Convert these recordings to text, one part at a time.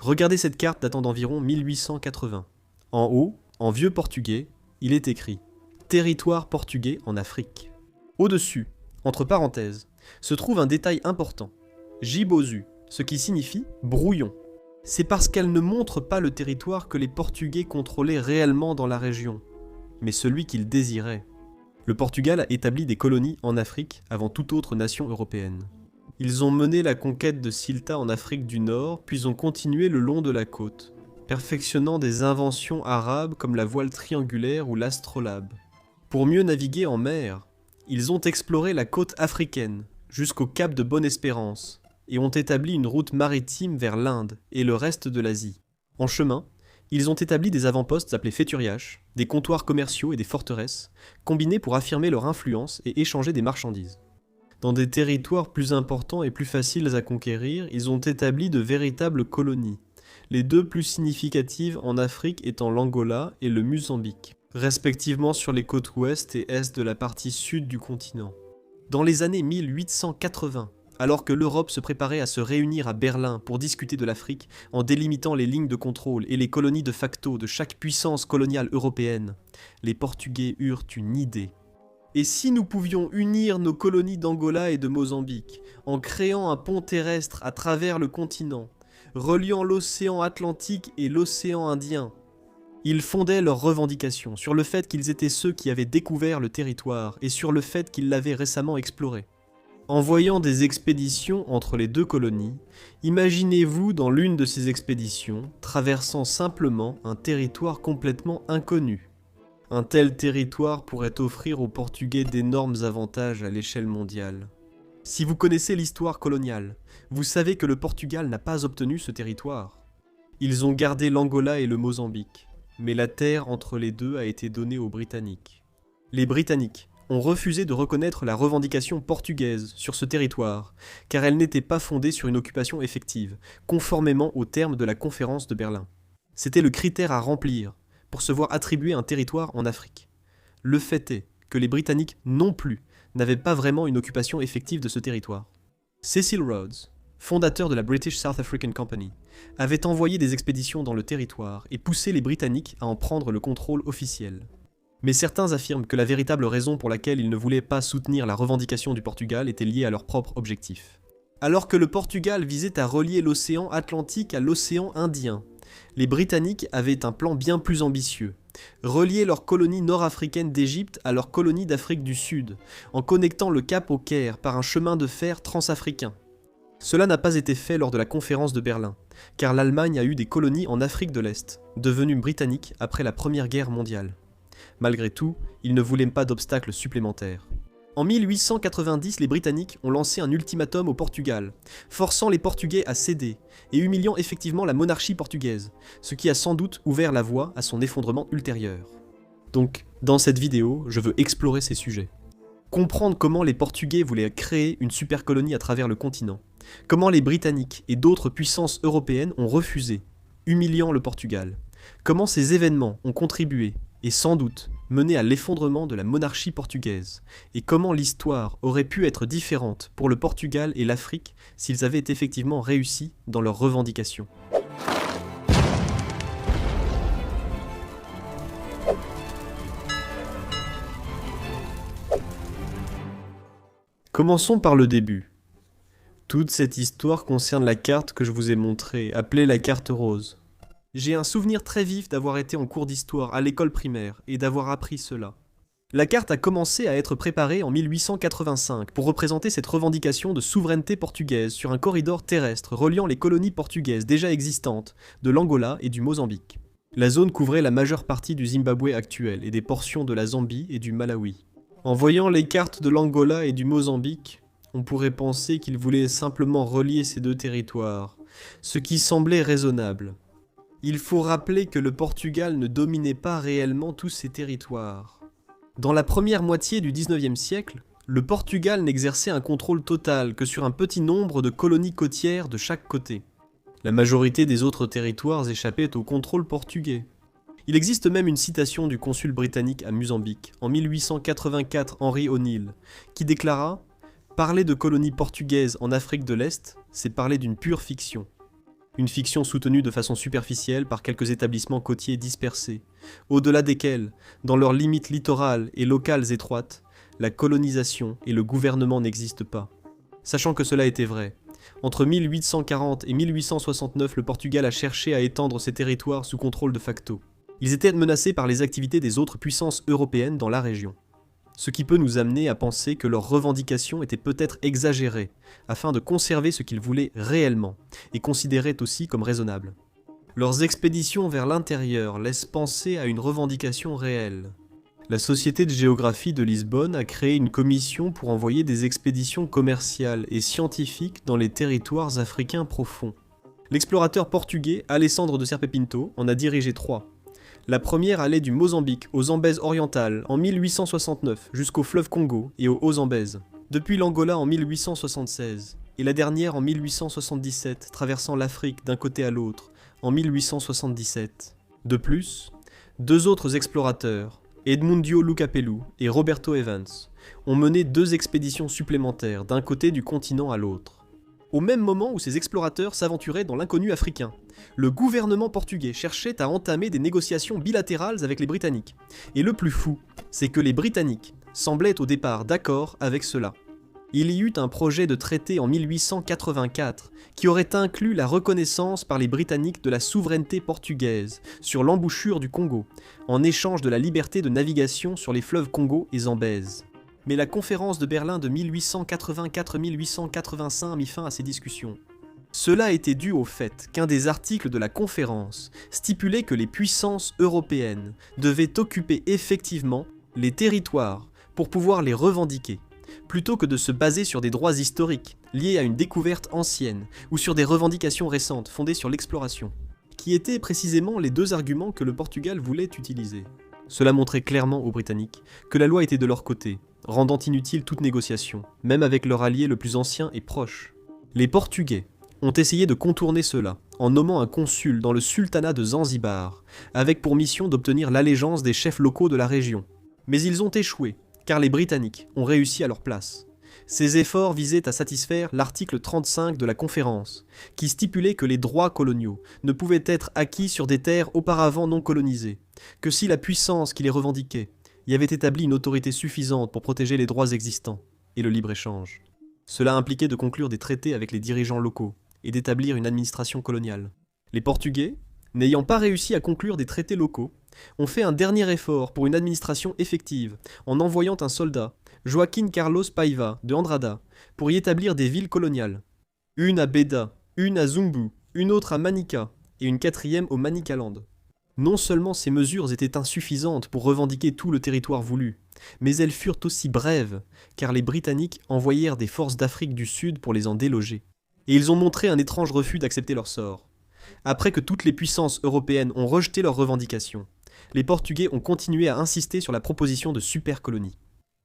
Regardez cette carte datant d'environ 1880. En haut, en vieux portugais, il est écrit « Territoire portugais en Afrique ». Au-dessus, entre parenthèses, se trouve un détail important, « Gibosu », ce qui signifie « brouillon ». C'est parce qu'elle ne montre pas le territoire que les Portugais contrôlaient réellement dans la région, mais celui qu'ils désiraient. Le Portugal a établi des colonies en Afrique avant toute autre nation européenne. Ils ont mené la conquête de Ceuta en Afrique du Nord, puis ont continué le long de la côte, perfectionnant des inventions arabes comme la voile triangulaire ou l'astrolabe. Pour mieux naviguer en mer, ils ont exploré la côte africaine, jusqu'au cap de Bonne-Espérance, et ont établi une route maritime vers l'Inde et le reste de l'Asie. En chemin, ils ont établi des avant-postes appelés féturiaches, des comptoirs commerciaux et des forteresses, combinés pour affirmer leur influence et échanger des marchandises. Dans des territoires plus importants et plus faciles à conquérir, ils ont établi de véritables colonies, les deux plus significatives en Afrique étant l'Angola et le Mozambique, respectivement sur les côtes ouest et est de la partie sud du continent. Dans les années 1880, alors que l'Europe se préparait à se réunir à Berlin pour discuter de l'Afrique en délimitant les lignes de contrôle et les colonies de facto de chaque puissance coloniale européenne, les Portugais eurent une idée. Et si nous pouvions unir nos colonies d'Angola et de Mozambique en créant un pont terrestre à travers le continent, reliant l'océan Atlantique et l'océan Indien? Ils fondaient leurs revendications sur le fait qu'ils étaient ceux qui avaient découvert le territoire et sur le fait qu'ils l'avaient récemment exploré. Envoyant des expéditions entre les deux colonies, imaginez-vous dans l'une de ces expéditions traversant simplement un territoire complètement inconnu. Un tel territoire pourrait offrir aux Portugais d'énormes avantages à l'échelle mondiale. Si vous connaissez l'histoire coloniale, vous savez que le Portugal n'a pas obtenu ce territoire. Ils ont gardé l'Angola et le Mozambique, mais la terre entre les deux a été donnée aux Britanniques. Les Britanniques ont refusé de reconnaître la revendication portugaise sur ce territoire, car elle n'était pas fondée sur une occupation effective, conformément aux termes de la conférence de Berlin. C'était le critère à remplir pour se voir attribuer un territoire en Afrique. Le fait est que les Britanniques non plus n'avaient pas vraiment une occupation effective de ce territoire. Cecil Rhodes, fondateur de la British South African Company, avait envoyé des expéditions dans le territoire et poussé les Britanniques à en prendre le contrôle officiel. Mais certains affirment que la véritable raison pour laquelle ils ne voulaient pas soutenir la revendication du Portugal était liée à leur propre objectif. Alors que le Portugal visait à relier l'océan Atlantique à l'océan Indien, les Britanniques avaient un plan bien plus ambitieux, relier leur colonie nord-africaine d'Égypte à leur colonie d'Afrique du Sud, en connectant le Cap au Caire par un chemin de fer transafricain. Cela n'a pas été fait lors de la conférence de Berlin, car l'Allemagne a eu des colonies en Afrique de l'Est, devenues britanniques après la Première Guerre mondiale. Malgré tout, ils ne voulaient pas d'obstacles supplémentaires. En 1890, les Britanniques ont lancé un ultimatum au Portugal, forçant les Portugais à céder et humiliant effectivement la monarchie portugaise, ce qui a sans doute ouvert la voie à son effondrement ultérieur. Donc, dans cette vidéo, je veux explorer ces sujets. Comprendre comment les Portugais voulaient créer une supercolonie à travers le continent, comment les Britanniques et d'autres puissances européennes ont refusé, humiliant le Portugal, comment ces événements ont contribué et sans doute mené à l'effondrement de la monarchie portugaise, et comment l'histoire aurait pu être différente pour le Portugal et l'Afrique s'ils avaient effectivement réussi dans leurs revendications. Commençons par le début. Toute cette histoire concerne la carte que je vous ai montrée, appelée la carte rose. J'ai un souvenir très vif d'avoir été en cours d'histoire à l'école primaire et d'avoir appris cela. La carte a commencé à être préparée en 1885 pour représenter cette revendication de souveraineté portugaise sur un corridor terrestre reliant les colonies portugaises déjà existantes de l'Angola et du Mozambique. La zone couvrait la majeure partie du Zimbabwe actuel et des portions de la Zambie et du Malawi. En voyant les cartes de l'Angola et du Mozambique, on pourrait penser qu'ils voulaient simplement relier ces deux territoires, ce qui semblait raisonnable. Il faut rappeler que le Portugal ne dominait pas réellement tous ces territoires. Dans la première moitié du XIXe siècle, le Portugal n'exerçait un contrôle total que sur un petit nombre de colonies côtières de chaque côté. La majorité des autres territoires échappaient au contrôle portugais. Il existe même une citation du consul britannique à Mozambique, en 1884, Henry O'Neill, qui déclara « Parler de colonies portugaises en Afrique de l'Est, c'est parler d'une pure fiction ». Une fiction soutenue de façon superficielle par quelques établissements côtiers dispersés, au-delà desquels, dans leurs limites littorales et locales étroites, la colonisation et le gouvernement n'existent pas. Sachant que cela était vrai, entre 1840 et 1869, le Portugal a cherché à étendre ses territoires sous contrôle de facto. Ils étaient menacés par les activités des autres puissances européennes dans la région. Ce qui peut nous amener à penser que leurs revendications étaient peut-être exagérées, afin de conserver ce qu'ils voulaient réellement, et considéraient aussi comme raisonnable. Leurs expéditions vers l'intérieur laissent penser à une revendication réelle. La Société de géographie de Lisbonne a créé une commission pour envoyer des expéditions commerciales et scientifiques dans les territoires africains profonds. L'explorateur portugais Alessandro de Serpa Pinto en a dirigé 3. La première allait du Mozambique aux Zambèzes orientales en 1869 jusqu'au fleuve Congo et aux Hauts-Zambèzes, depuis l'Angola en 1876, et la dernière en 1877, traversant l'Afrique d'un côté à l'autre, en 1877. De plus, 2 autres explorateurs, Edmundio Lucapelu et Roberto Evans, ont mené 2 expéditions supplémentaires d'un côté du continent à l'autre. Au même moment où ces explorateurs s'aventuraient dans l'inconnu africain, le gouvernement portugais cherchait à entamer des négociations bilatérales avec les Britanniques. Et le plus fou, c'est que les Britanniques semblaient au départ d'accord avec cela. Il y eut un projet de traité en 1884 qui aurait inclus la reconnaissance par les Britanniques de la souveraineté portugaise sur l'embouchure du Congo, en échange de la liberté de navigation sur les fleuves Congo et Zambèze. Mais la conférence de Berlin de 1884-1885 mit fin à ces discussions. Cela était dû au fait qu'un des articles de la conférence stipulait que les puissances européennes devaient occuper effectivement les territoires pour pouvoir les revendiquer, plutôt que de se baser sur des droits historiques, liés à une découverte ancienne, ou sur des revendications récentes fondées sur l'exploration, qui étaient précisément les 2 arguments que le Portugal voulait utiliser. Cela montrait clairement aux Britanniques que la loi était de leur côté, rendant inutile toute négociation, même avec leur allié le plus ancien et proche. Les Portugais ont essayé de contourner cela, en nommant un consul dans le sultanat de Zanzibar, avec pour mission d'obtenir l'allégeance des chefs locaux de la région. Mais ils ont échoué, car les Britanniques ont réussi à leur place. Ces efforts visaient à satisfaire l'article 35 de la conférence, qui stipulait que les droits coloniaux ne pouvaient être acquis sur des terres auparavant non colonisées, que si la puissance qui les revendiquait y avait établi une autorité suffisante pour protéger les droits existants et le libre-échange. Cela impliquait de conclure des traités avec les dirigeants locaux et d'établir une administration coloniale. Les Portugais, n'ayant pas réussi à conclure des traités locaux, ont fait un dernier effort pour une administration effective en envoyant un soldat, Joaquim Carlos Paiva de Andrada, pour y établir des villes coloniales. Une à Beda, une à Zumbu, une autre à Manica et une 4e au Manicaland. Non seulement ces mesures étaient insuffisantes pour revendiquer tout le territoire voulu, mais elles furent aussi brèves, car les Britanniques envoyèrent des forces d'Afrique du Sud pour les en déloger. Et ils ont montré un étrange refus d'accepter leur sort. Après que toutes les puissances européennes ont rejeté leurs revendications, les Portugais ont continué à insister sur la proposition de supercolonie.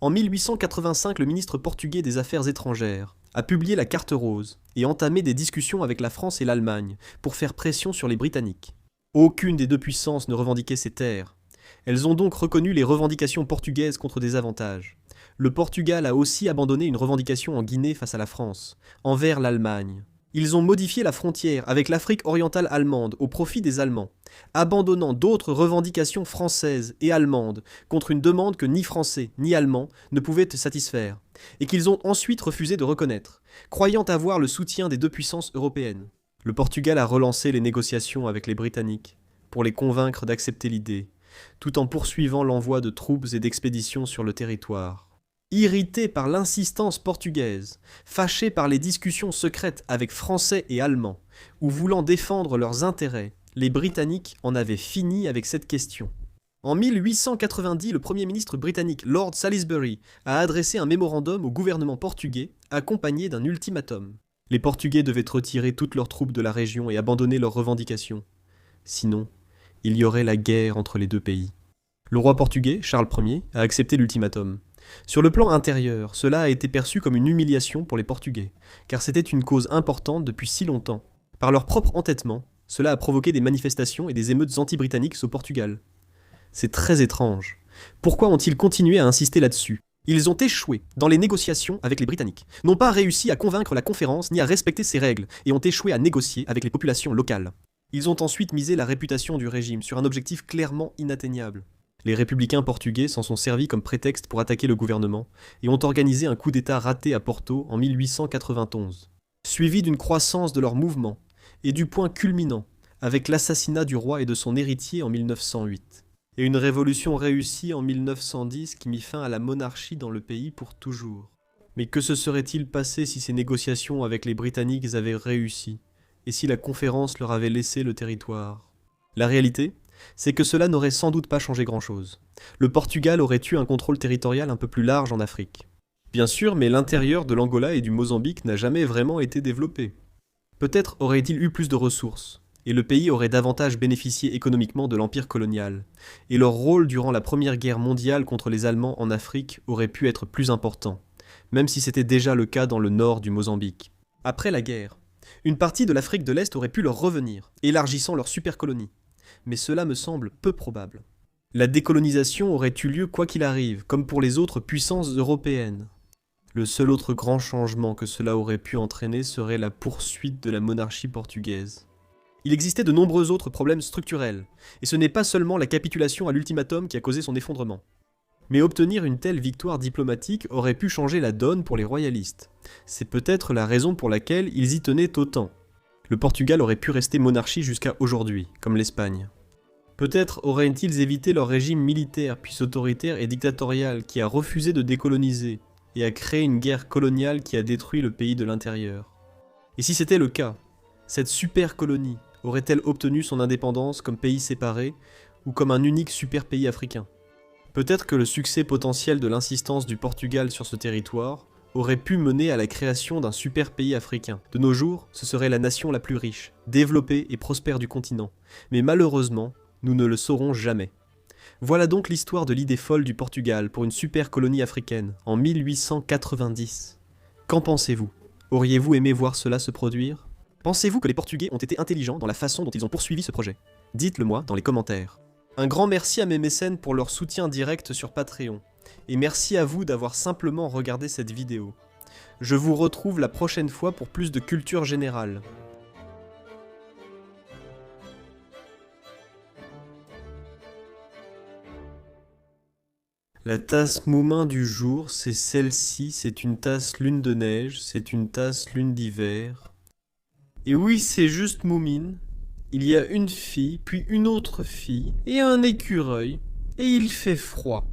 En 1885, le ministre portugais des Affaires étrangères a publié la Carte rose et entamé des discussions avec la France et l'Allemagne pour faire pression sur les Britanniques. Aucune des 2 puissances ne revendiquait ces terres. Elles ont donc reconnu les revendications portugaises contre des avantages. Le Portugal a aussi abandonné une revendication en Guinée face à la France, envers l'Allemagne. Ils ont modifié la frontière avec l'Afrique orientale allemande au profit des Allemands, abandonnant d'autres revendications françaises et allemandes contre une demande que ni Français ni Allemands ne pouvaient satisfaire, et qu'ils ont ensuite refusé de reconnaître, croyant avoir le soutien des 2 puissances européennes. Le Portugal a relancé les négociations avec les Britanniques pour les convaincre d'accepter l'idée, tout en poursuivant l'envoi de troupes et d'expéditions sur le territoire. Irrités par l'insistance portugaise, fâchés par les discussions secrètes avec Français et Allemands, ou voulant défendre leurs intérêts, les Britanniques en avaient fini avec cette question. En 1890, le Premier ministre britannique Lord Salisbury a adressé un mémorandum au gouvernement portugais, accompagné d'un ultimatum. Les Portugais devaient retirer toutes leurs troupes de la région et abandonner leurs revendications. Sinon, il y aurait la guerre entre les 2 pays. Le roi portugais, Charles Ier, a accepté l'ultimatum. Sur le plan intérieur, cela a été perçu comme une humiliation pour les Portugais, car c'était une cause importante depuis si longtemps. Par leur propre entêtement, cela a provoqué des manifestations et des émeutes anti-britanniques au Portugal. C'est très étrange. Pourquoi ont-ils continué à insister là-dessus? Ils ont échoué dans les négociations avec les Britanniques, n'ont pas réussi à convaincre la conférence ni à respecter ses règles, et ont échoué à négocier avec les populations locales. Ils ont ensuite misé la réputation du régime sur un objectif clairement inatteignable. Les républicains portugais s'en sont servis comme prétexte pour attaquer le gouvernement, et ont organisé un coup d'État raté à Porto en 1891, suivi d'une croissance de leur mouvement, et du point culminant avec l'assassinat du roi et de son héritier en 1908. Et une révolution réussie en 1910 qui mit fin à la monarchie dans le pays pour toujours. Mais que se serait-il passé si ces négociations avec les Britanniques avaient réussi, et si la conférence leur avait laissé le territoire? La réalité, c'est que cela n'aurait sans doute pas changé grand-chose. Le Portugal aurait eu un contrôle territorial un peu plus large en Afrique. Bien sûr, mais l'intérieur de l'Angola et du Mozambique n'a jamais vraiment été développé. Peut-être aurait-il eu plus de ressources, et le pays aurait davantage bénéficié économiquement de l'empire colonial, et leur rôle durant la Première Guerre mondiale contre les Allemands en Afrique aurait pu être plus important, même si c'était déjà le cas dans le nord du Mozambique. Après la guerre, une partie de l'Afrique de l'Est aurait pu leur revenir, élargissant leur supercolonie, mais cela me semble peu probable. La décolonisation aurait eu lieu quoi qu'il arrive, comme pour les autres puissances européennes. Le seul autre grand changement que cela aurait pu entraîner serait la poursuite de la monarchie portugaise. Il existait de nombreux autres problèmes structurels, et ce n'est pas seulement la capitulation à l'ultimatum qui a causé son effondrement. Mais obtenir une telle victoire diplomatique aurait pu changer la donne pour les royalistes. C'est peut-être la raison pour laquelle ils y tenaient autant. Le Portugal aurait pu rester monarchie jusqu'à aujourd'hui, comme l'Espagne. Peut-être auraient-ils évité leur régime militaire puis autoritaire et dictatorial qui a refusé de décoloniser et a créé une guerre coloniale qui a détruit le pays de l'intérieur. Et si c'était le cas, cette super colonie aurait-elle obtenu son indépendance comme pays séparé ou comme un unique super pays africain? Peut-être que le succès potentiel de l'insistance du Portugal sur ce territoire aurait pu mener à la création d'un super pays africain. De nos jours, ce serait la nation la plus riche, développée et prospère du continent. Mais malheureusement, nous ne le saurons jamais. Voilà donc l'histoire de l'idée folle du Portugal pour une super colonie africaine, en 1890. Qu'en pensez-vous? Auriez-vous aimé voir cela se produire? Pensez-vous que les Portugais ont été intelligents dans la façon dont ils ont poursuivi ce projet? Dites-le moi dans les commentaires. Un grand merci à mes mécènes pour leur soutien direct sur Patreon. Et merci à vous d'avoir simplement regardé cette vidéo. Je vous retrouve la prochaine fois pour plus de culture générale. La tasse Moomin du jour, c'est celle-ci, c'est une tasse lune de neige, c'est une tasse lune d'hiver. Et oui, c'est juste Moumine. Il y a une fille, puis une autre fille, et un écureuil, et il fait froid.